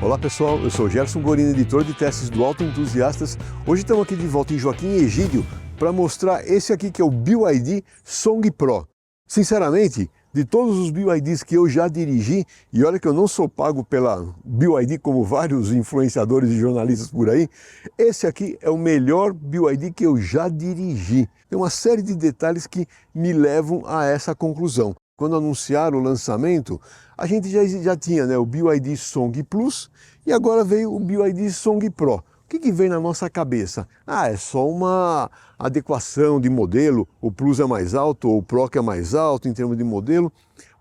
Olá pessoal, eu sou Gerson Gorini, editor de testes do Auto Entusiastas. Hoje estamos aqui de volta em Joaquim e Egídio para mostrar esse aqui que é o BYD Song Pro. Sinceramente, de todos os BYDs que eu já dirigi, e olha que eu não sou pago pela BYD como vários influenciadores e jornalistas por aí, esse aqui é o melhor BYD que eu já dirigi. Tem uma série de detalhes que me levam a essa conclusão. Quando anunciaram o lançamento, a gente já tinha, né, o BYD Song Plus e agora veio o BYD Song Pro. O que vem na nossa cabeça? É só uma adequação de modelo, o Plus é mais alto, ou o Pro que é mais alto em termos de modelo,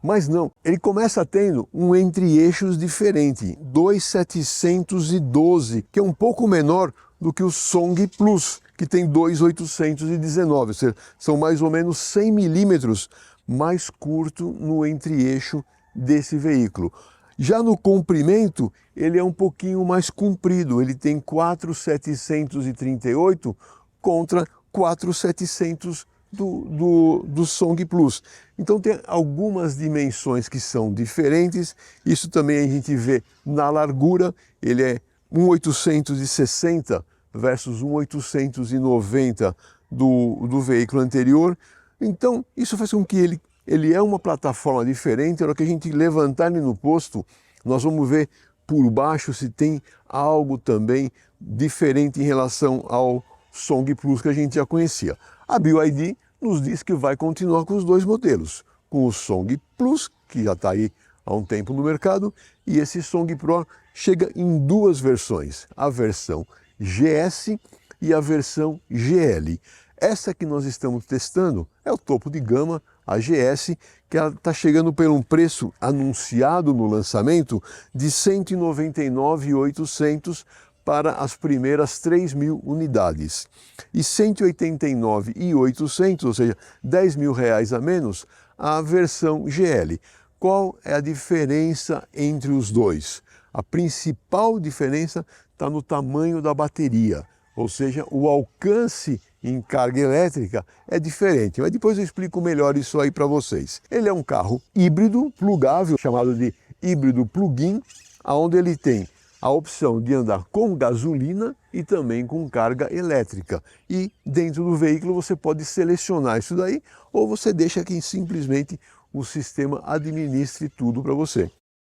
mas não. Ele começa tendo um entre-eixos diferente, 2.712, que é um pouco menor do que o Song Plus, que tem 2.819, ou seja, são mais ou menos 100 milímetros mais curto no entre-eixo desse veículo. Já no comprimento, ele é um pouquinho mais comprido, ele tem 4.738 contra 4.700 do Song Plus. Então tem algumas dimensões que são diferentes, isso também a gente vê na largura, ele é 1.860 versus 1.890 do veículo anterior. Então, isso faz com que ele é uma plataforma diferente. Na hora que a gente levantar ele no posto, nós vamos ver por baixo se tem algo também diferente em relação ao Song Plus que a gente já conhecia. A BYD nos diz que vai continuar com os dois modelos, com o Song Plus, que já está aí há um tempo no mercado, e esse Song Pro chega em duas versões, a versão GS e a versão GL. Essa que nós estamos testando é o topo de gama, a GS, que ela está chegando por um preço anunciado no lançamento de R$ 199.800 para as primeiras 3.000 unidades. E R$ 189.800, ou seja, R$ 10.000 a menos, a versão GL. Qual é a diferença entre os dois? A principal diferença está no tamanho da bateria, ou seja, o alcance em carga elétrica é diferente, mas depois eu explico melhor isso aí para vocês. Ele é um carro híbrido, plugável, chamado de híbrido plug-in, onde ele tem a opção de andar com gasolina e também com carga elétrica. E dentro do veículo você pode selecionar isso daí, ou você deixa que simplesmente o sistema administre tudo para você.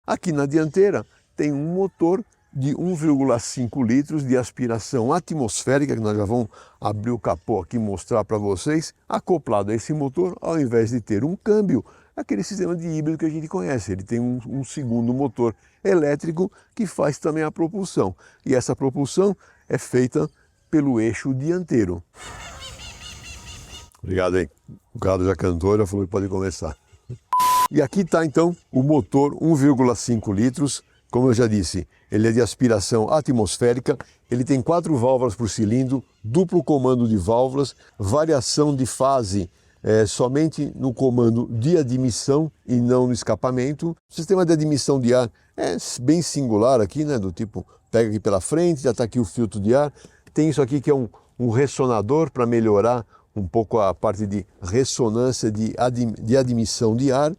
Aqui na dianteira tem um motor de 1,5 litros de aspiração atmosférica, que nós já vamos abrir o capô aqui e mostrar para vocês, acoplado a esse motor, ao invés de ter um câmbio, aquele sistema de híbrido que a gente conhece. Ele tem um segundo motor elétrico que faz também a propulsão, e essa propulsão é feita pelo eixo dianteiro. Obrigado aí, o Carlos já cantou, já falou que pode começar. E aqui está então o motor 1,5 litros, como eu já disse, ele é de aspiração atmosférica, ele tem 4 válvulas por cilindro, duplo comando de válvulas, variação de fase somente no comando de admissão e não no escapamento. O sistema de admissão de ar é bem singular aqui, né? Do tipo, pega aqui pela frente, já está aqui o filtro de ar. Tem isso aqui que é um ressonador para melhorar um pouco a parte de ressonância de admissão de ar.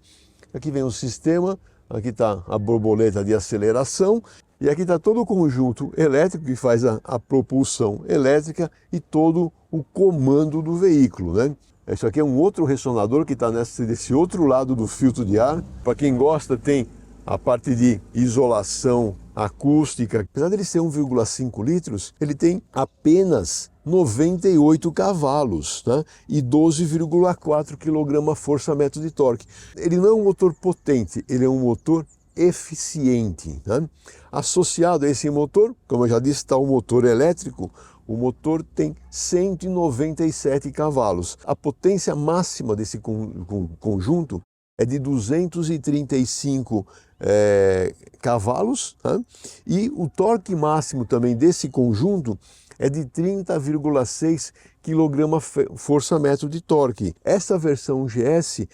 Aqui vem o sistema. Aqui está a borboleta de aceleração e aqui está todo o conjunto elétrico que faz a propulsão elétrica e todo o comando do veículo, né? Isso aqui é um outro ressonador que está desse outro lado do filtro de ar. Para quem gosta, tem a parte de isolação acústica. Apesar dele ser 1,5 litros, ele tem apenas 98 cavalos, né? E 12,4 kgfm de torque. Ele não é um motor potente, ele é um motor eficiente, né? Associado a esse motor, como eu já disse, está o motor elétrico. O motor tem 197 cavalos. A potência máxima desse conjunto é de 235 cavalos, né? E o torque máximo também desse conjunto é de 30,6 kgfm de torque. Essa versão GS,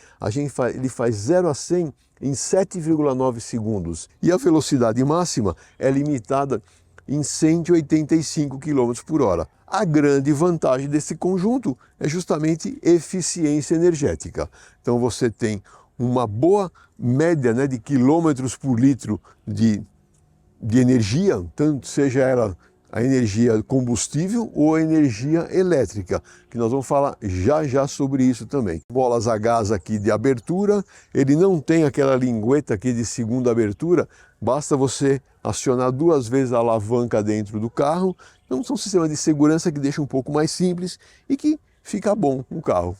ele faz 0 a 100 em 7,9 segundos. E a velocidade máxima é limitada em 185 km por hora. A grande vantagem desse conjunto é justamente eficiência energética. Então você tem uma boa média, né, de quilômetros por litro de de energia, tanto seja ela a energia combustível ou a energia elétrica, que nós vamos falar já já sobre isso também. Bolas a gás aqui de abertura, ele não tem aquela lingueta aqui de segunda abertura, basta você acionar 2 vezes a alavanca dentro do carro. Então são sistemas de segurança que deixam um pouco mais simples e que fica bom no carro.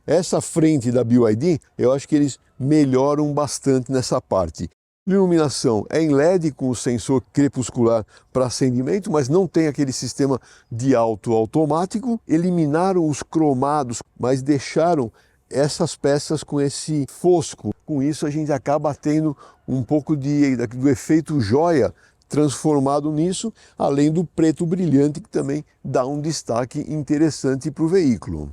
Essa frente da BYD, eu acho que eles melhoram bastante nessa parte. Iluminação é em LED com o sensor crepuscular para acendimento, mas não tem aquele sistema de auto automático. Eliminaram os cromados, mas deixaram essas peças com esse fosco. Com isso a gente acaba tendo um pouco do efeito joia transformado nisso, além do preto brilhante, que também dá um destaque interessante para o veículo.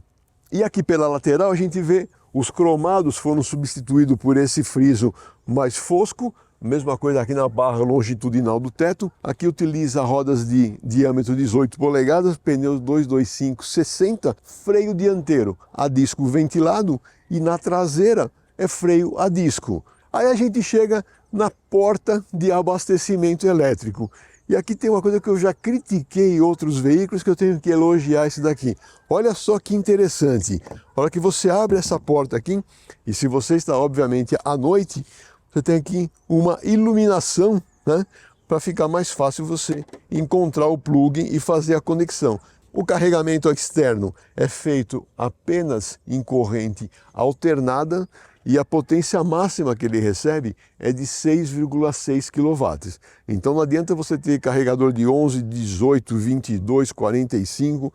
E aqui pela lateral a gente vê os cromados foram substituídos por esse friso mais fosco, mesma coisa aqui na barra longitudinal do teto. Aqui utiliza rodas de diâmetro 18 polegadas, pneus 225/60, freio dianteiro a disco ventilado e na traseira é freio a disco. Aí a gente chega na porta de abastecimento elétrico. E aqui tem uma coisa que eu já critiquei em outros veículos que eu tenho que elogiar esse daqui. Olha só que interessante. A hora que você abre essa porta aqui, e se você está obviamente à noite, você tem aqui uma iluminação, né, para ficar mais fácil você encontrar o plug e fazer a conexão. O carregamento externo é feito apenas em corrente alternada e a potência máxima que ele recebe é de 6,6 kW. Então não adianta você ter carregador de 11, 18, 22, 45,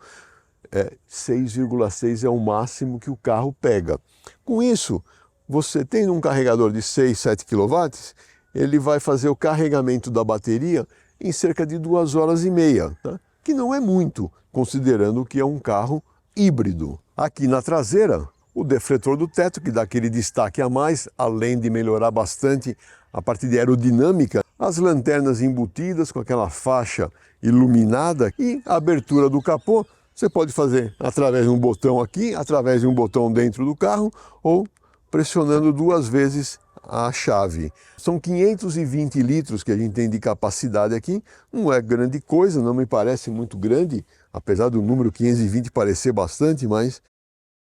6,6 é o máximo que o carro pega. Com isso, você tendo um carregador de 6, 7 kW, ele vai fazer o carregamento da bateria em cerca de 2 horas e meia, tá? Que não é muito, considerando que é um carro híbrido. Aqui na traseira, o defletor do teto, que dá aquele destaque a mais, além de melhorar bastante a parte de aerodinâmica, as lanternas embutidas com aquela faixa iluminada e a abertura do capô, você pode fazer através de um botão aqui, através de um botão dentro do carro ou pressionando 2 vezes a chave. São 520 litros que a gente tem de capacidade aqui, não é grande coisa, não me parece muito grande, apesar do número 520 parecer bastante, mas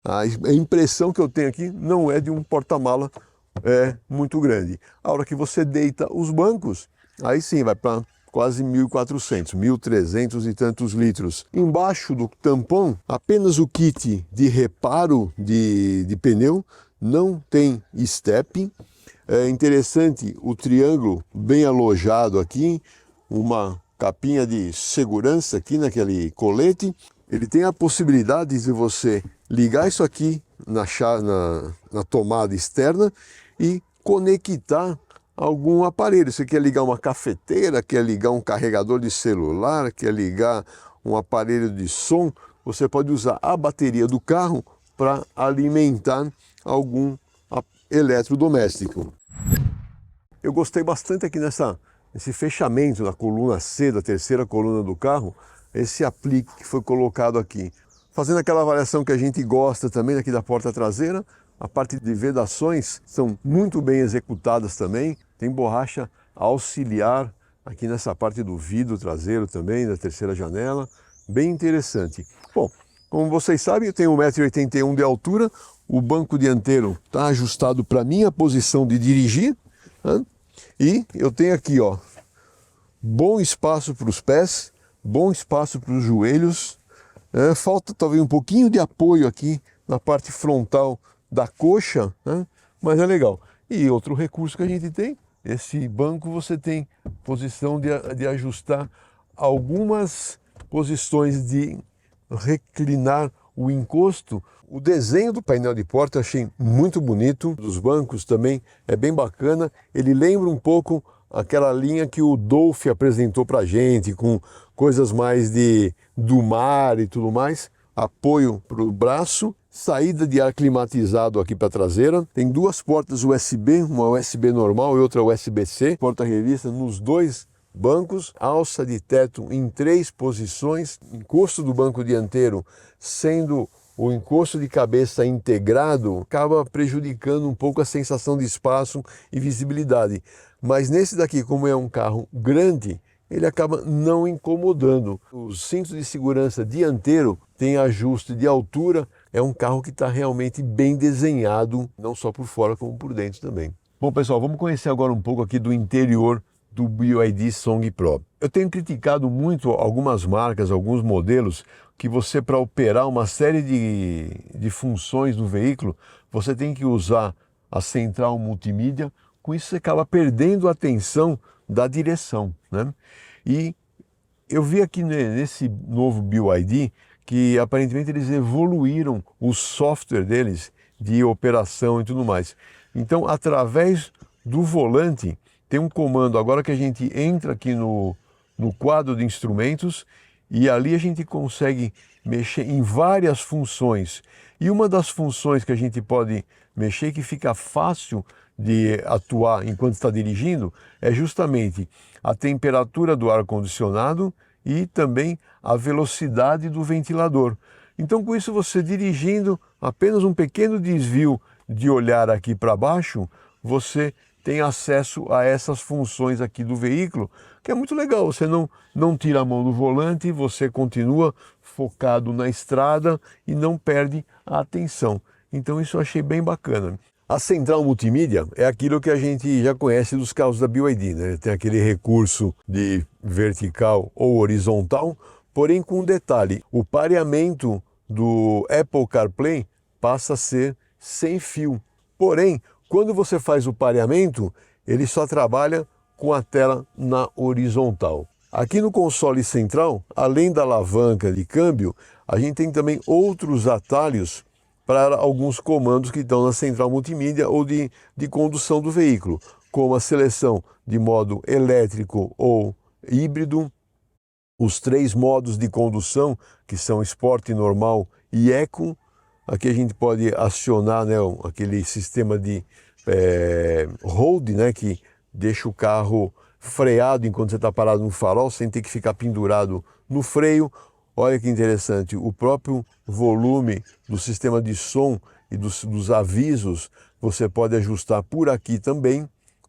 a impressão que eu tenho aqui não é de um porta-mala muito grande. A hora que você deita os bancos, aí sim vai para quase 1.400, 1.300 e tantos litros. Embaixo do tampão, apenas o kit de reparo de pneu, não tem step. É interessante o triângulo bem alojado aqui, uma capinha de segurança aqui naquele colete. Ele tem a possibilidade de você ligar isso aqui na tomada externa e conectar algum aparelho. Você quer ligar uma cafeteira, quer ligar um carregador de celular, quer ligar um aparelho de som, você pode usar a bateria do carro para alimentar algum eletrodoméstico. Eu gostei bastante aqui nesse fechamento da coluna C, da terceira coluna do carro, esse aplique que foi colocado aqui. Fazendo aquela avaliação que a gente gosta também aqui da porta traseira, a parte de vedações são muito bem executadas também, tem borracha auxiliar aqui nessa parte do vidro traseiro também, da terceira janela, bem interessante. Bom, como vocês sabem, eu tenho 1,81 m de altura, o banco dianteiro está ajustado para a minha posição de dirigir, né? E eu tenho aqui, ó, bom espaço para os pés, bom espaço para os joelhos, falta talvez um pouquinho de apoio aqui na parte frontal da coxa, né? Mas é legal. E outro recurso que a gente tem, esse banco você tem posição de ajustar algumas posições de reclinar o encosto. O desenho do painel de porta eu achei muito bonito, dos bancos também é bem bacana, ele lembra um pouco aquela linha que o Dolphy apresentou para a gente, com coisas mais do mar e tudo mais, apoio para o braço, saída de ar climatizado aqui para a traseira, tem 2 portas USB, uma USB normal e outra USB-C, porta-revista nos 2 bancos, alça de teto em 3 posições, encosto do banco dianteiro sendo o encosto de cabeça integrado acaba prejudicando um pouco a sensação de espaço e visibilidade. Mas nesse daqui, como é um carro grande, ele acaba não incomodando. Os cintos de segurança dianteiro têm ajuste de altura, é um carro que está realmente bem desenhado, não só por fora como por dentro também. Bom pessoal, vamos conhecer agora um pouco aqui do interior do BYD Song Pro. Eu tenho criticado muito algumas marcas, alguns modelos, que você, para operar uma série de funções do veículo, você tem que usar a central multimídia. Com isso você acaba perdendo a atenção da direção, né? E eu vi aqui nesse novo BYD que aparentemente eles evoluíram o software deles de operação e tudo mais. Então, através do volante, tem um comando agora que a gente entra aqui no quadro de instrumentos e ali a gente consegue mexer em várias funções. E uma das funções que a gente pode mexer, que fica fácil de atuar enquanto está dirigindo, é justamente a temperatura do ar-condicionado e também a velocidade do ventilador. Então, com isso, você dirigindo apenas um pequeno desvio de olhar aqui para baixo, você tem acesso a essas funções aqui do veículo, que é muito legal. Você não tira a mão do volante, você continua focado na estrada e não perde a atenção. Então isso eu achei bem bacana. A central multimídia é aquilo que a gente já conhece dos carros da BYD, né? Tem aquele recurso de vertical ou horizontal, porém com um detalhe: o pareamento do Apple CarPlay passa a ser sem fio. Porém, quando você faz o pareamento, ele só trabalha com a tela na horizontal. Aqui no console central, além da alavanca de câmbio, a gente tem também outros atalhos para alguns comandos que estão na central multimídia ou de condução do veículo, como a seleção de modo elétrico ou híbrido, os 3 modos de condução, que são Sport, Normal e Eco. Aqui a gente pode acionar, né, aquele sistema de hold, né, que deixa o carro freado enquanto você está parado no farol, sem ter que ficar pendurado no freio. Olha que interessante, o próprio volume do sistema de som e dos avisos você pode ajustar por aqui também,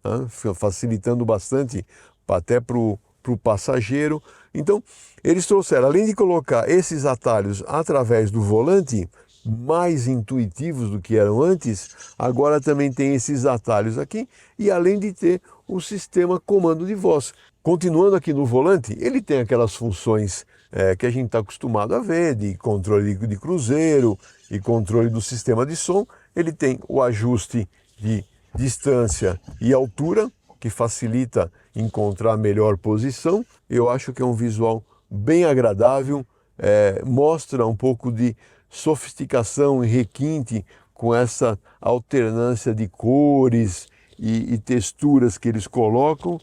né, facilitando bastante até para o passageiro. Então, eles trouxeram, além de colocar esses atalhos através do volante, mais intuitivos do que eram antes, agora também tem esses atalhos aqui, e além de ter o sistema comando de voz. Continuando aqui no volante, ele tem aquelas funções que a gente está acostumado a ver, de controle de cruzeiro e controle do sistema de som. Ele tem o ajuste de distância e altura, que facilita encontrar a melhor posição. Eu acho que é um visual bem agradável, mostra um pouco de sofisticação e requinte com essa alternância de cores e texturas que eles colocam.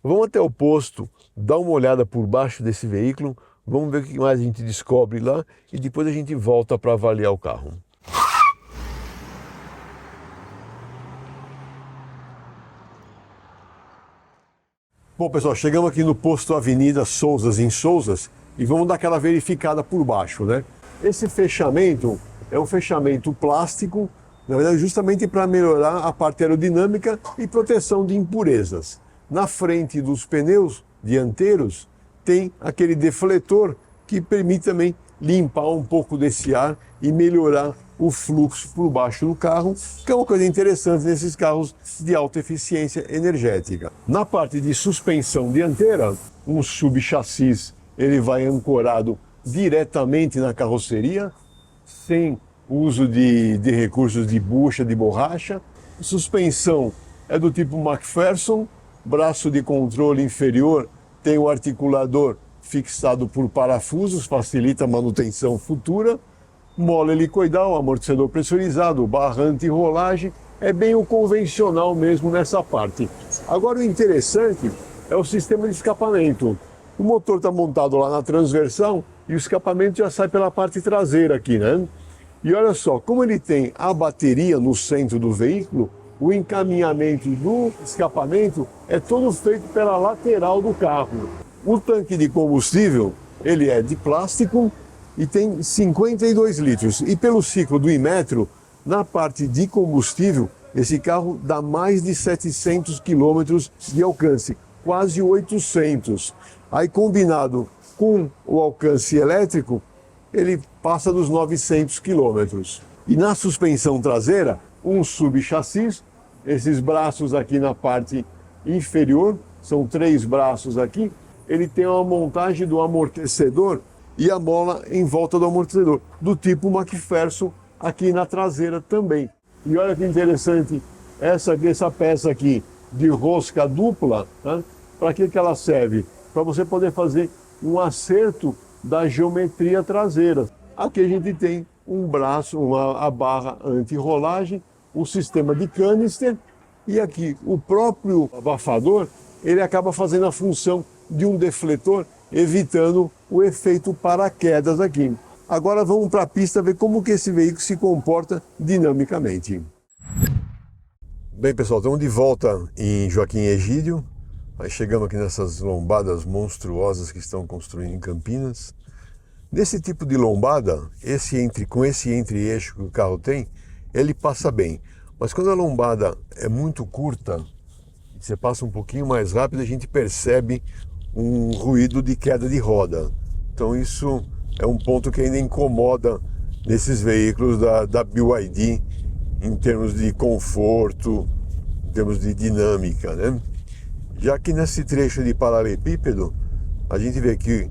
Vamos até o posto, dar uma olhada por baixo desse veículo, vamos ver o que mais a gente descobre lá e depois a gente volta para avaliar o carro. Bom pessoal, chegamos aqui no posto Avenida Sousas em Sousas e vamos dar aquela verificada por baixo, né? Esse fechamento é um fechamento plástico, na verdade justamente para melhorar a parte aerodinâmica e proteção de impurezas. Na frente dos pneus dianteiros tem aquele defletor que permite também limpar um pouco desse ar e melhorar o fluxo por baixo do carro, que é uma coisa interessante nesses carros de alta eficiência energética. Na parte de suspensão dianteira, um subchassis ele vai ancorado diretamente na carroceria, sem uso de recursos de bucha, de borracha. A suspensão é do tipo McPherson, braço de controle inferior tem o articulador fixado por parafusos, facilita a manutenção futura. Mola helicoidal, amortecedor pressurizado, barra anti-rolagem, é bem o convencional mesmo nessa parte. Agora o interessante é o sistema de escapamento. O motor está montado lá na transversal e o escapamento já sai pela parte traseira aqui, né? E olha só, como ele tem a bateria no centro do veículo, o encaminhamento do escapamento é todo feito pela lateral do carro. O tanque de combustível, ele é de plástico, e tem 52 litros. E pelo ciclo do Inmetro, na parte de combustível, esse carro dá mais de 700 quilômetros de alcance, quase 800. Aí combinado com o alcance elétrico, ele passa dos 900 quilômetros. E na suspensão traseira, um subchassis, esses braços aqui na parte inferior, são 3 braços aqui, ele tem uma montagem do amortecedor e a mola em volta do amortecedor, do tipo McPherson aqui na traseira também. E olha que interessante, essa peça aqui de rosca dupla, né? Para que ela serve? Para você poder fazer um acerto da geometria traseira. Aqui a gente tem um braço, a barra anti-rolagem, um sistema de canister, e aqui o próprio abafador, ele acaba fazendo a função de um defletor, evitando o efeito paraquedas aqui. Agora vamos para a pista ver como que esse veículo se comporta dinamicamente. Bem, pessoal, estamos de volta em Joaquim Egídio. Aí chegamos aqui nessas lombadas monstruosas que estão construindo em Campinas. Nesse tipo de lombada, com esse entre-eixo que o carro tem, ele passa bem. Mas quando a lombada é muito curta, você passa um pouquinho mais rápido, a gente percebe um ruído de queda de roda. Então isso é um ponto que ainda incomoda nesses veículos da BYD em termos de conforto, em termos de dinâmica, né? Já que nesse trecho de paralelepípedo, a gente vê que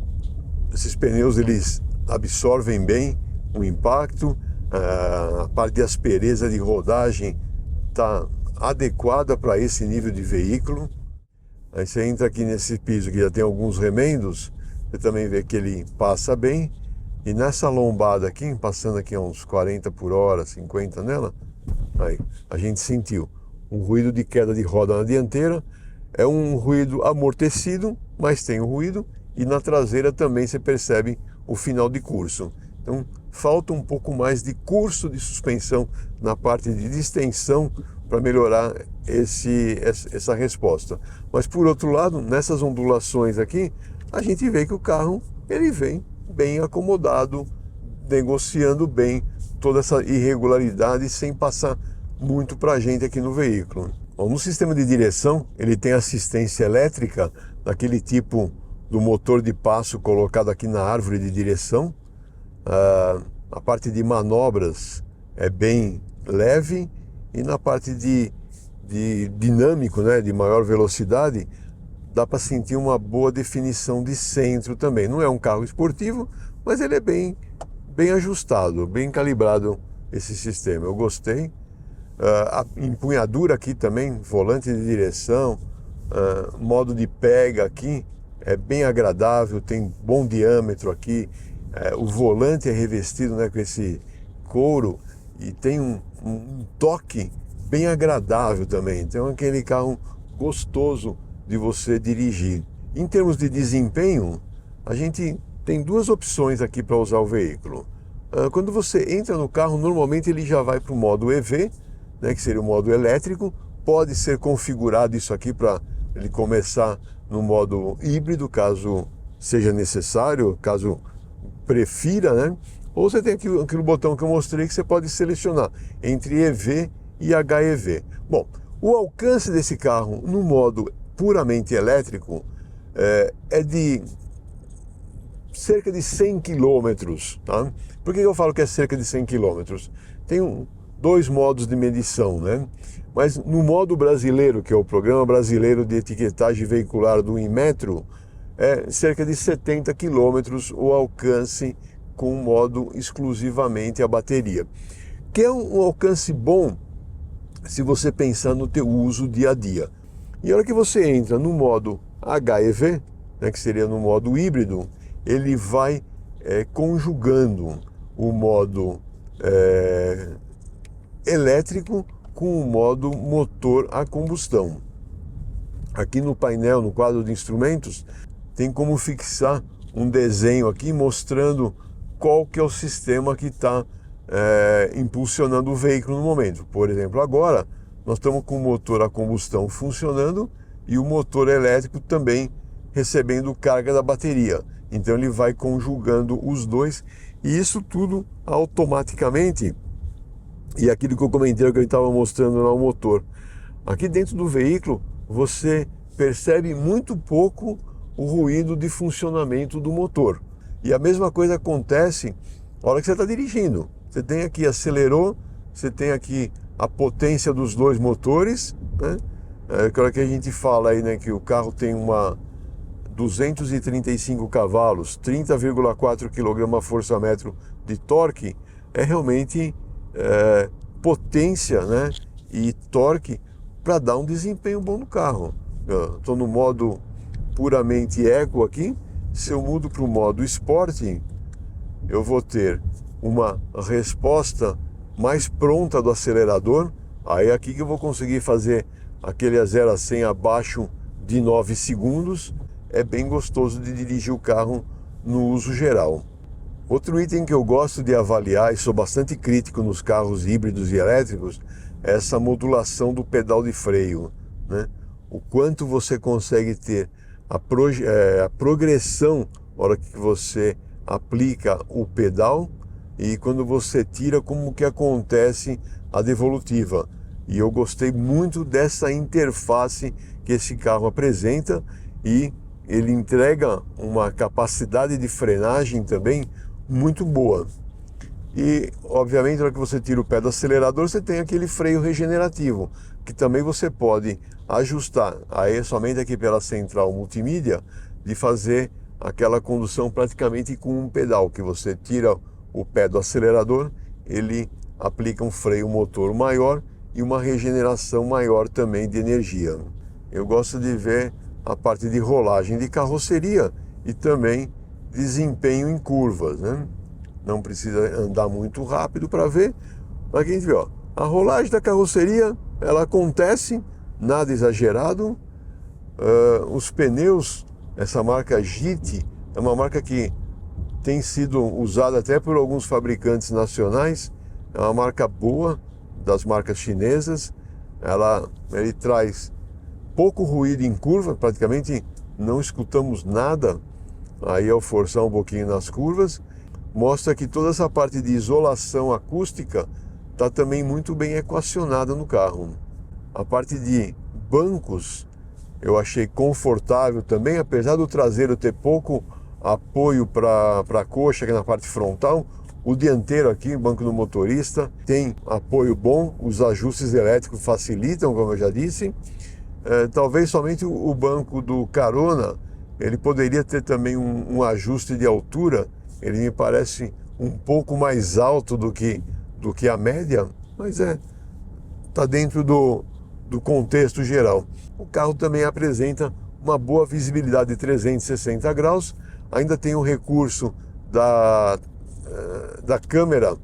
esses pneus eles absorvem bem o impacto, a parte de aspereza de rodagem está adequada para esse nível de veículo. Aí você entra aqui nesse piso que já tem alguns remendos, você também vê que ele passa bem. E nessa lombada aqui, passando aqui a uns 40 por hora, 50 nela, aí a gente sentiu um ruído de queda de roda na dianteira. É um ruído amortecido, mas tem o ruído, e na traseira também você percebe o final de curso. Então falta um pouco mais de curso de suspensão na parte de distensão para melhorar essa resposta. Mas por outro lado, nessas ondulações aqui, a gente vê que o carro ele vem bem acomodado, negociando bem toda essa irregularidade sem passar muito para a gente aqui no veículo. Bom, no sistema de direção, ele tem assistência elétrica daquele tipo do motor de passo colocado aqui na árvore de direção. A parte de manobras é bem leve, e na parte de dinâmico, né, de maior velocidade, dá para sentir uma boa definição de centro também. Não é um carro esportivo, mas ele é bem ajustado, bem calibrado esse sistema. Eu gostei. A empunhadura aqui também, volante de direção, modo de pega aqui, é bem agradável, tem bom diâmetro aqui. O volante é revestido, né, com esse couro e tem um toque bem agradável também. Então é aquele carro gostoso de você dirigir. Em termos de desempenho, a gente tem duas opções aqui para usar o veículo. Quando você entra no carro, normalmente ele já vai para o modo EV, né, que seria o modo elétrico. Pode ser configurado isso aqui para ele começar no modo híbrido, caso seja necessário, caso prefira, né? Ou você tem aquele botão que eu mostrei que você pode selecionar entre EV e HEV. Bom, o alcance desse carro no modo puramente elétrico é de cerca de 100 km, tá? Por que eu falo que é cerca de 100 km? Tem dois modos de medição, né? Mas no modo brasileiro, que é o Programa Brasileiro de Etiquetagem Veicular do Inmetro, é cerca de 70 km o alcance com modo exclusivamente a bateria, que é um alcance bom se você pensar no teu uso dia a dia. E a hora que você entra no modo HEV, né, que seria no modo híbrido, ele vai conjugando o modo elétrico com o modo motor a combustão. Aqui no painel, no quadro de instrumentos, tem como fixar um desenho aqui mostrando qual que é o sistema que está impulsionando o veículo no momento. Por exemplo, agora nós estamos com o motor a combustão funcionando e o motor elétrico também recebendo carga da bateria. Então ele vai conjugando os dois E isso tudo automaticamente. E aquilo que eu comentei, que eu estava mostrando no motor. Aqui dentro do veículo, você percebe muito pouco o ruído de funcionamento do motor. E a mesma coisa acontece na hora que você está dirigindo. Você tem aqui, acelerou, você tem aqui a potência dos dois motores, né? Aquela que a gente fala aí, né, que o carro tem uma 235 cavalos, 30,4 kgfm de torque, é realmente potência, né, e torque para dar um desempenho bom no carro. Estou no modo puramente eco aqui. Se eu mudo para o modo esporte, eu vou ter uma resposta mais pronta do acelerador. Aí é aqui que eu vou conseguir fazer aquele a 0 a 100 abaixo de 9 segundos. É bem gostoso de dirigir o carro no uso geral. Outro item que eu gosto de avaliar, e sou bastante crítico nos carros híbridos e elétricos, é essa modulação do pedal de freio, né? O quanto você consegue ter a progressão na hora que você aplica o pedal e quando você tira, como que acontece a devolutiva. E eu gostei muito dessa interface que esse carro apresenta, e ele entrega uma capacidade de frenagem também muito boa. E, obviamente, na hora que você tira o pé do acelerador, você tem aquele freio regenerativo, que também você pode ajustar aí somente aqui pela central multimídia, de fazer aquela condução praticamente com um pedal, que você tira o pé do acelerador, ele aplica um freio motor maior e uma regeneração maior também de energia. Eu gosto de ver a parte de rolagem de carroceria e também desempenho em curvas, né? Não precisa andar muito rápido para ver. Aqui a gente vê, ó, a rolagem da carroceria, ela acontece, nada exagerado. Os pneus, essa marca JIT, é uma marca que tem sido usada até por alguns fabricantes nacionais. É uma marca boa, das marcas chinesas. Ele traz pouco ruído em curva, praticamente não escutamos nada aí ao forçar um pouquinho nas curvas. Mostra que toda essa parte de isolação acústica está também muito bem equacionada no carro. A parte de bancos eu achei confortável também, apesar do traseiro ter pouco apoio para a coxa aqui na parte frontal. O dianteiro aqui, o banco do motorista, tem apoio bom, os ajustes elétricos facilitam, como eu já disse. Talvez somente o banco do carona, ele poderia ter também um ajuste de altura. Ele me parece um pouco mais alto do que a média, mas está dentro do contexto geral. O carro também apresenta uma boa visibilidade de 360 graus, ainda tem o recurso da câmera,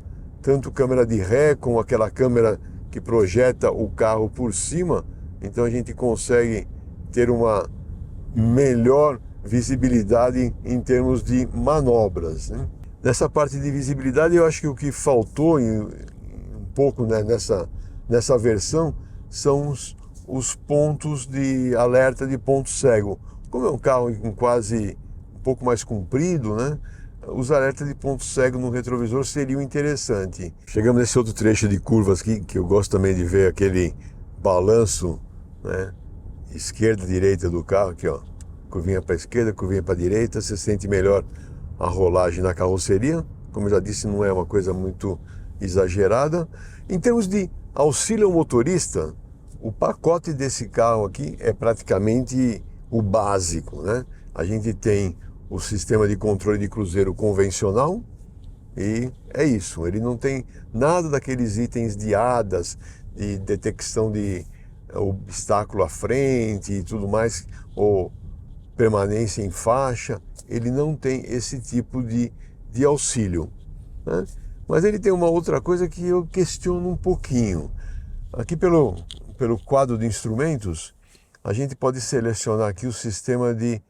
tanto câmera de ré como aquela câmera que projeta o carro por cima, então a gente consegue ter uma melhor visibilidade em termos de manobras, né? Nessa parte de visibilidade, eu acho que o que faltou um pouco, né, nessa versão são os pontos de alerta de ponto cego. Como é um carro com quase um pouco mais comprido, né, os alertas de ponto cego no retrovisor seriam interessantes. Chegamos nesse outro trecho de curvas aqui, que eu gosto também de ver aquele balanço, né, esquerda e direita do carro, aqui, ó. Curvinha para a esquerda, curvinha para a direita, você sente melhor a rolagem na carroceria. Como eu já disse, não é uma coisa muito exagerada. Em termos de auxílio ao motorista, o pacote desse carro aqui é praticamente o básico, né? A gente tem o sistema de controle de cruzeiro convencional e é isso. Ele não tem nada daqueles itens de ADAS, de detecção de obstáculo à frente e tudo mais, ou permanência em faixa. Ele não tem esse tipo de auxílio, né? Mas ele tem uma outra coisa que eu questiono um pouquinho. Aqui pelo quadro de instrumentos, a gente pode selecionar aqui o sistema de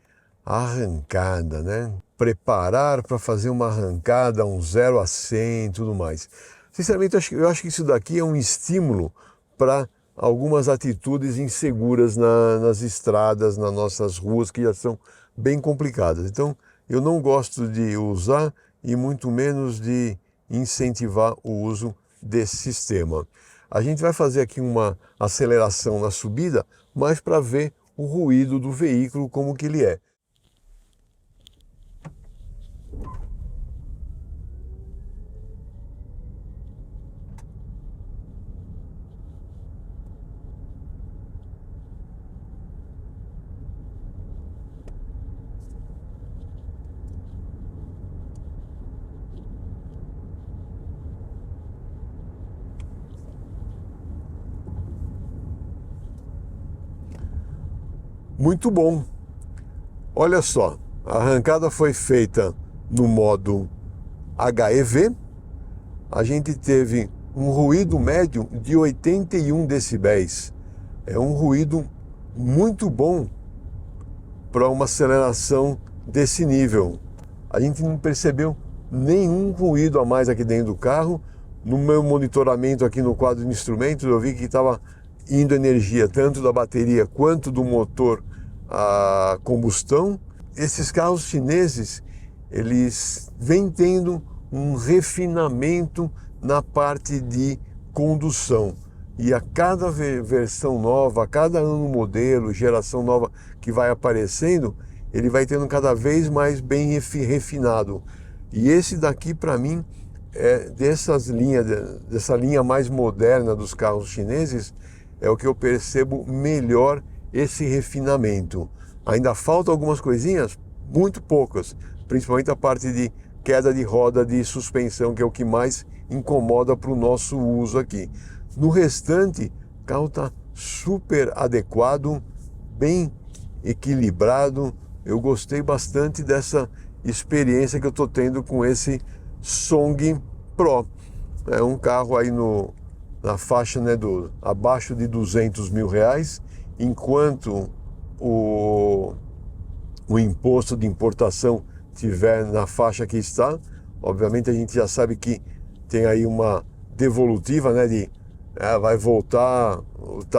arrancada, né? Preparar para fazer uma arrancada, um 0 a 100 e tudo mais. Sinceramente, eu acho que isso daqui é um estímulo para algumas atitudes inseguras nas estradas, nas nossas ruas, que já são bem complicadas. Então, eu não gosto de usar e muito menos de incentivar o uso desse sistema. A gente vai fazer aqui uma aceleração na subida, mas para ver o ruído do veículo como que ele é. Muito bom. Olha só, a arrancada foi feita no modo HEV. A gente teve um ruído médio de 81 decibéis. É um ruído muito bom para uma aceleração desse nível. A gente não percebeu nenhum ruído a mais aqui dentro do carro. No meu monitoramento aqui no quadro de instrumentos, eu vi que estava indo energia tanto da bateria quanto do motor a combustão. Esses carros chineses, eles vêm tendo um refinamento na parte de condução. E a cada versão nova, a cada ano modelo, geração nova que vai aparecendo, ele vai tendo cada vez mais bem refinado. E esse daqui, para mim, é dessa linha mais moderna dos carros chineses, é o que eu percebo melhor esse refinamento. Ainda faltam algumas coisinhas, muito poucas, principalmente a parte de queda de roda de suspensão, que é o que mais incomoda para o nosso uso aqui. No restante, o carro está super adequado, bem equilibrado. Eu gostei bastante dessa experiência que eu estou tendo com esse Song Pro. É um carro aí na faixa, né, abaixo de 200 mil reais, enquanto o imposto de importação tiver na faixa que está. Obviamente a gente já sabe que tem aí uma devolutiva, né, vai voltar,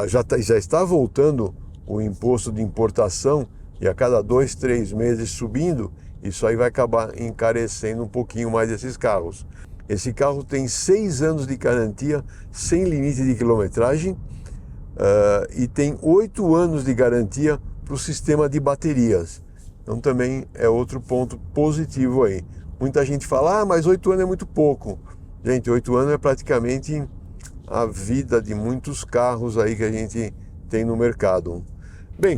já está voltando o imposto de importação, e a cada 2, 3 meses subindo, isso aí vai acabar encarecendo um pouquinho mais esses carros. Esse carro tem 6 anos de garantia, sem limite de quilometragem, e tem 8 anos de garantia para o sistema de baterias. Então também é outro ponto positivo aí. Muita gente fala, mas 8 anos é muito pouco. Gente, 8 anos é praticamente a vida de muitos carros aí que a gente tem no mercado. Bem,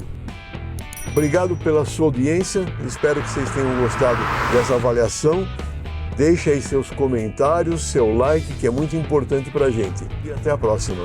obrigado pela sua audiência, espero que vocês tenham gostado dessa avaliação. Deixe aí seus comentários, seu like, que é muito importante para a gente. E até a próxima.